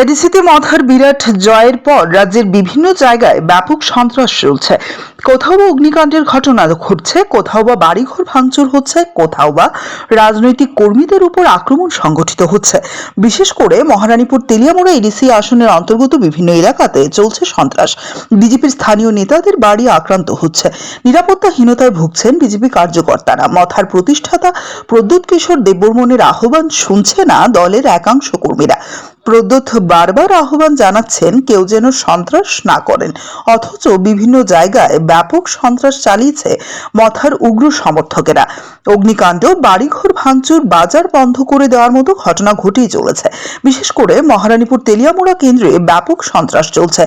এডিসিতে মথার বিরাট জয়ের পর রাজ্যের বিভিন্ন জায়গায় ব্যাপক সন্ত্রাস চলছে। কোথাও বা অগ্নিকাণ্ডের ঘটনা ঘটছে, কোথাও বা বাড়িঘর ভাঙচুর হচ্ছে, কোথাও বা রাজনৈতিক কর্মীদের উপর আক্রমণ সংঘটিত হচ্ছে। বিশেষ করে মহারানীপুর তেলিয়ামুড়া এডিসি আসনের অন্তর্গত বিভিন্ন এলাকাতে চলছে সন্ত্রাস। বিজেপির স্থানীয় নেতাদের বাড়ি আক্রান্ত হচ্ছে, নিরাপত্তাহীনতায় ভুগছেন বিজেপি কার্যকর্তারা। মথার প্রতিষ্ঠাতা প্রদ্যোৎ কিশোর দেববর্মনের আহ্বান শুনছে না দলের একাংশ কর্মীরা। প্রদ্যোৎ বারবার আহ্বান জানাচ্ছেন কেউ যেন সন্ত্রাস না করেন, অথচ বিভিন্ন জায়গায় ব্যাপক সন্ত্রাস চালিয়েছে মথার উগ্র সমর্থকেরা। অগ্নিকাণ্ড, বাড়িঘর ভাঙচুর, বাজার বন্ধ করে দেওয়ার মতো ঘটনা ঘটেই চলেছে। বিশেষ করে মহারানীপুর তেলিয়ামুড়া কেন্দ্রে ব্যাপক সন্ত্রাস চলছে।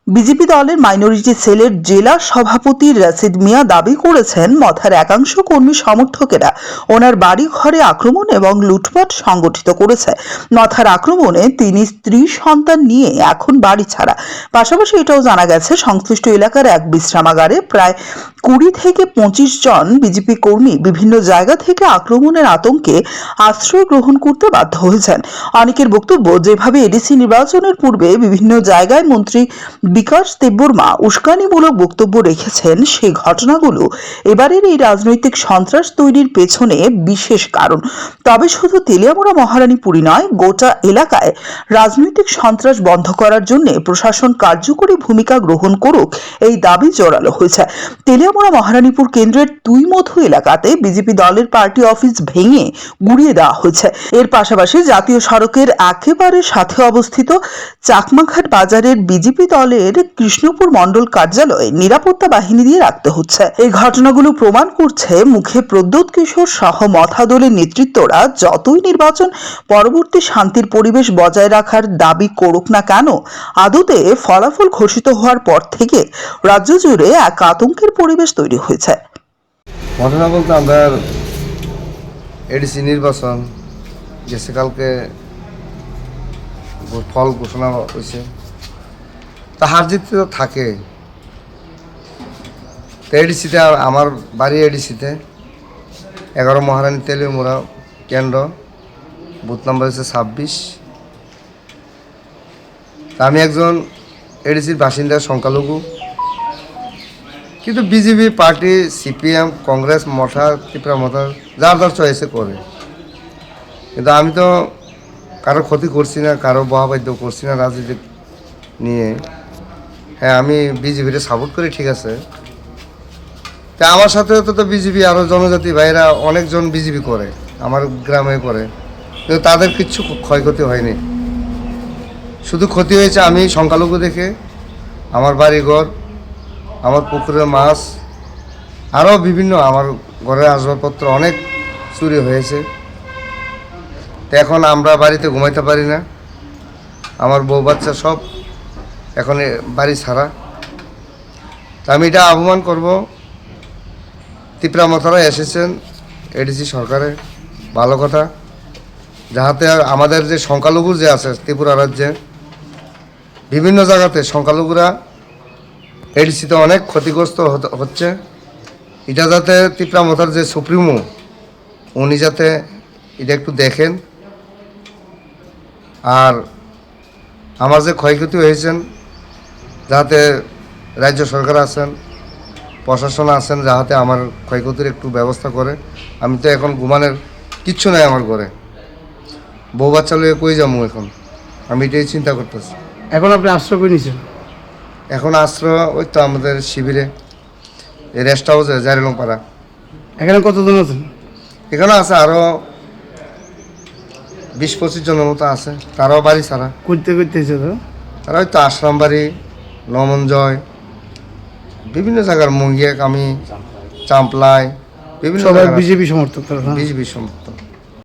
বিজেপি দলের মাইনরিটি সেলের জেলা সভাপতি রাশিদ মিয়া দাবি করেছেন, মথার একাংশ কর্মী সমর্থকেরা ওনার বাড়ি ঘরে আক্রমণ এবং লুটপাট সংগঠিত করেছে। মথার আক্রমণে তিনি স্ত্রী সন্তান নিয়ে এখন বাড়ি ছাড়া। পাশাপাশি এটাও জানা গেছে, সংশ্লিষ্ট এলাকার এক বিশ্রামাগারে প্রায় 20 থেকে 25 জন বিজেপি কর্মী বিভিন্ন জায়গা থেকে আক্রমণের আতঙ্কে আশ্রয় গ্রহণ করতে বাধ্য হয়েছেন। অনেকের বক্তব্য, যেভাবে এডিসি নির্বাচনের পূর্বে বিভিন্ন জায়গায় মন্ত্রী বিকাশ দেববর্মা উস্কানিমূলক বক্তব্য রেখেছেন, সেই ঘটনাগুলো এবারের এই রাজনৈতিক সন্ত্রাস তৈরির পেছনে বিশেষ কারণ। তবে শুধু তেলিয়ামুড়া মহারানীপুরই নয়, গোটা এলাকায় রাজনৈতিক সন্ত্রাস বন্ধ করার জন্য প্রশাসন কার্যকরী ভূমিকা গ্রহণ করুক, এই দাবি জোরালো হয়েছে। তেলিয়ামুড়া মহারানীপুর কেন্দ্রের তুইমধু এলাকাতে বিজেপি দলের পার্টি অফিস ভেঙে গুড়িয়ে দেওয়া হয়েছে। এর পাশাপাশি জাতীয় সড়কের একেবারে সাথে অবস্থিত চাকমাঘাট বাজারের বিজেপি দলের কৃষ্ণপুর মণ্ডল কার্যালয়ে নিরাপত্তা বাহিনী দিয়ে রাখতে হচ্ছে। এই ঘটনাগুলো প্রমাণ করছে, মুখে প্রদ্যোৎ কিশোর সহ মথা দলের নেতৃত্বরা যতই নির্বাচন পরবর্তী শান্তির পরিবেশ বজায় রাখার দাবি করুক না কেন, আদতে ফলাফল ঘোষিত হওয়ার পর থেকে রাজ্য জুড়ে এক আতঙ্কের পরিবেশ তৈরি হয়েছে। ঘটনা বলতে আমরা এডিসি নির্বাচন গেছে, কালকে ফল ঘোষণা হয়েছে, তা হার জিত তো থাকে। তো এডিসিতে আমার বাড়ি এডিসিতে 11 মহারানী তেলিয়ামুড়া কেন্দ্র, বুথ নাম্বার হচ্ছে 26। তা আমি একজন এডিসির বাসিন্দা, সংখ্যালঘু, কিন্তু BJP party, CPM, Congress, Motha, Tripura Motha যার যার চয়েসে করে, কিন্তু আমি তো কারো ক্ষতি করছি না, কারো বহাবাদ্য করছি না রাজনীতি নিয়ে। হ্যাঁ, আমি বিজেপিকে সাপোর্ট করি, ঠিক আছে। তা আমার সাথে তো বিজেপি আরও জনজাতি ভাইরা অনেকজন বিজেপি করে, আমার গ্রামে করে, কিন্তু তাদের কিচ্ছু ক্ষয়ক্ষতি হয়নি। শুধু ক্ষতি হয়েছে আমি সংখ্যালঘু দেখে, আমার বাড়িঘর, আমার পুকুরের মাছ, আরও বিভিন্ন আমার ঘরের আসবাবপত্র অনেক চুরি হয়েছে। তো এখন আমরা বাড়িতে ঘুমাইতে পারি না, আমার বউ বাচ্চা সব এখন বাড়ি ছাড়া। তা আমি এটা আহ্বান করব, ত্রিপুরা মথারা এসেছেন এডিসি সরকারে, ভালো কথা, যাহাতে আমাদের যে সংখ্যালঘু যে আছে ত্রিপুরা রাজ্যে বিভিন্ন জায়গাতে সংখ্যালঘুরা এডিসিতে অনেক ক্ষতিগ্রস্ত হচ্ছে, এটা যাতে ত্রিপুরা মথার যে সুপ্রিমো উনি যাতে এটা একটু দেখেন। আর আমার যে ক্ষয়ক্ষতি হয়েছেন, যাতে রাজ্য সরকার আছেন, প্রশাসন আছেন, যাহাতে আমার ক্ষয়ক্ষতির একটু ব্যবস্থা করে। আমি তো এখন ঘুমানোর কিচ্ছু নাই আমার ঘরে, বউ বাচ্চা লইয়ে কই যাবো এখন, আমি এটাই চিন্তা করতেছি। এখন আপনি আশ্রয় করে নিয়েছেন? এখন আশ্রয় ওই তো আমাদের শিবিরে, এই রেস্ট হাউসে জারিলংপাড়া। এখানে কতজন আছেন? এখানে আছে আরও 20-25 জনের মতো আছে, তারাও বাড়ি ছাড়া। করতে করতেছে তো তারা হয়তো আশ্রাম বাড়ি, নমনজয়, বিভিন্ন জায়গার, মঙ্গিয়া কামি, চাম্পলায়, বিভিন্ন সবাই বিজেপি সমর্থক। বিজেপি সমর্থক।